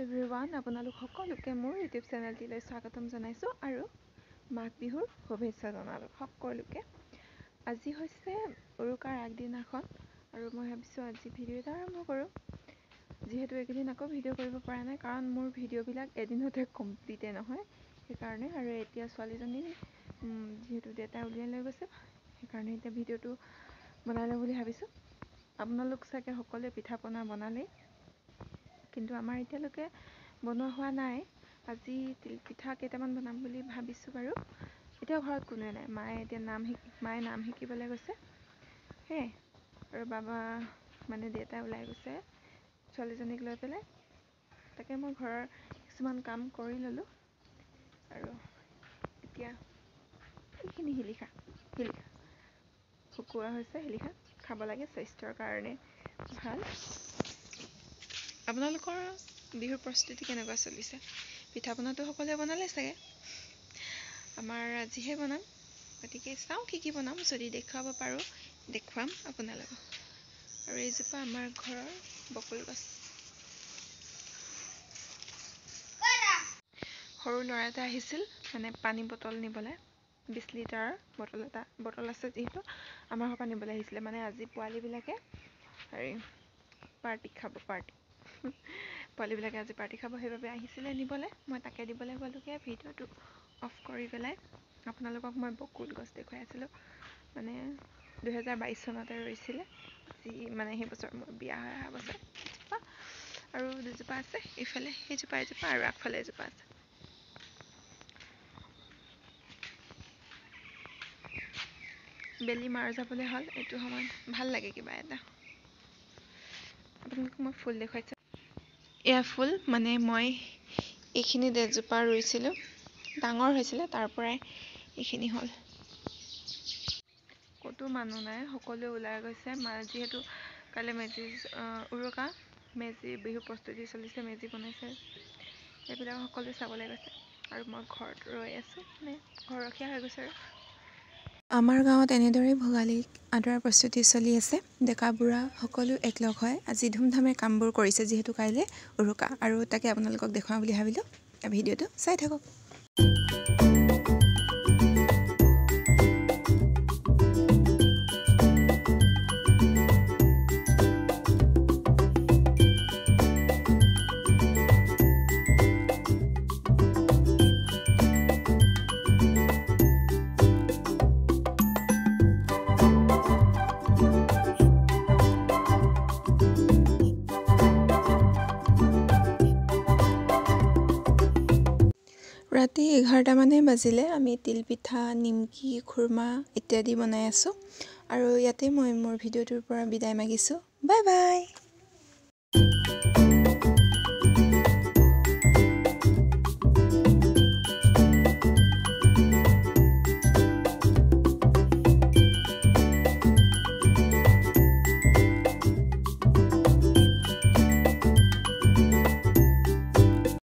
Everyone, আপোনালোক সকলোকে মোৰ ইউটিউব চেনেলটিলৈ স্বাগতম জনাইছোঁ আৰু মাঘ বিহুৰ শুভেচ্ছা জনালোঁ সকলোকে। আজি হৈছে উৰুকাৰ আগদিনাখন আৰু মই ভাবিছোঁ আজি ভিডিঅ' এটা আৰম্ভ কৰোঁ। যিহেতু এইকেইদিন আকৌ ভিডিঅ' কৰিব পৰা নাই, কাৰণ মোৰ ভিডিঅ'বিলাক এদিনতে কমপ্লিটে নহয় সেইকাৰণে। আৰু এতিয়া ছোৱালীজনী যিহেতু দেউতাই উলিয়াই লৈ গৈছে, সেইকাৰণে এতিয়া ভিডিঅ'টো বনাই লওঁ বুলি ভাবিছোঁ। আপোনালোক চাগে সকলোৱে পিঠা পনা বনালেই, কিন্তু আমাৰ এতিয়ালৈকে বনোৱা হোৱা নাই। আজি তিল পিঠা কেইটামান বনাম বুলি ভাবিছোঁ বাৰু। এতিয়াও ঘৰত কোনোৱে নাই, মায়ে নাম শিকিবলৈ গৈছে সেয়াই। আৰু বাবা মানে দেউতাই ওলাই গৈছে ছোৱালীজনীক লৈ পেলাই। তাকে মই ঘৰৰ কিছুমান কাম কৰি ল'লোঁ আৰু এতিয়া এইখিনি শিলিখা শুকোৱা হৈছে। শিলিখা খাব লাগে, স্বাস্থ্যৰ কাৰণে ভাল। আপোনালোকৰ বিহুৰ প্ৰস্তুতি কেনেকুৱা চলিছে? পিঠা পনাটো সকলোৱে বনালে চাগে, আমাৰ আজিহে বনাম। গতিকে চাওঁ কি বনাম, যদি দেখুৱাব পাৰোঁ দেখুৱাম আপোনালোকক। আৰু এইজোপা আমাৰ ঘৰৰ বকুল গছ। সৰু ল'ৰা এটা আহিছিল মানে পানী বটল নিবলৈ, 20 লিটাৰৰ বটল আছে যিহেতু আমাৰ ঘৰৰ পৰা নিবলৈ আহিছিলে। মানে আজি পোৱালীবিলাকে হেৰি পোৱালীবিলাকে আজি পাৰ্টি খাব, সেইবাবে আহিছিলে নিবলৈ। মই তাকে দিবলৈ গ'লোগৈ। ভিডিঅ'টো অফ কৰি পেলাই আপোনালোকক মই বকুল গছ দেখুৱাই আছিলোঁ। মানে 2022 চনতে ৰৈছিলে, মানে সেই বছৰ মোৰ বিয়া হৈ অহা বছৰ। এজোপা আৰু দুজোপা আছে, ইফালে এজোপা আৰু আগফালে এজোপা আছে। বেলি মাৰ যাবলৈ হ'ল, এইটো সময়ত ভাল লাগে কিবা এটা। আপোনালোকক মই ফুল দেখুৱাইছোঁ। এয়া ফুল, মানে মই এইখিনিত এজোপা ৰুইছিলোঁ, ডাঙৰ হৈছিলে, তাৰ পৰাই এইখিনি হ'ল। ক'তো মানুহ নাই, সকলোৱে ওলাই গৈছে। যিহেতু কাইলৈ মেজি উৰুকা, মেজি বিহু প্ৰস্তুতি চলিছে, মেজি বনাইছে, সেইবিলাক সকলোৱে চাবলৈ গৈছে। আৰু মই ঘৰত ৰৈ আছোঁ, মানে ঘৰখীয়া হৈ গৈছে আৰু। আমাৰ গাঁৱত এনেদৰেই ভোগালী আদৰাৰ প্ৰস্তুতি চলি আছে। ডেকা বুঢ়া সকলো একলগ হৈ আজি ধুমধামে কামবোৰ কৰিছে, যিহেতু কাইলৈ উৰুকা। আৰু তাকে আপোনালোকক দেখুৱাওঁ বুলি ভাবিলোঁ। ভিডিঅ'টো চাই থাকক। ৰাতি 11টামানে বাজিলে। আমি তিলপিঠা, নিমকি, খুৰমা ইত্যাদি বনাই আছোঁ। আৰু ইয়াতে মই মোৰ ভিডিঅ'টোৰ পৰা বিদায় মাগিছোঁ। Bye bye.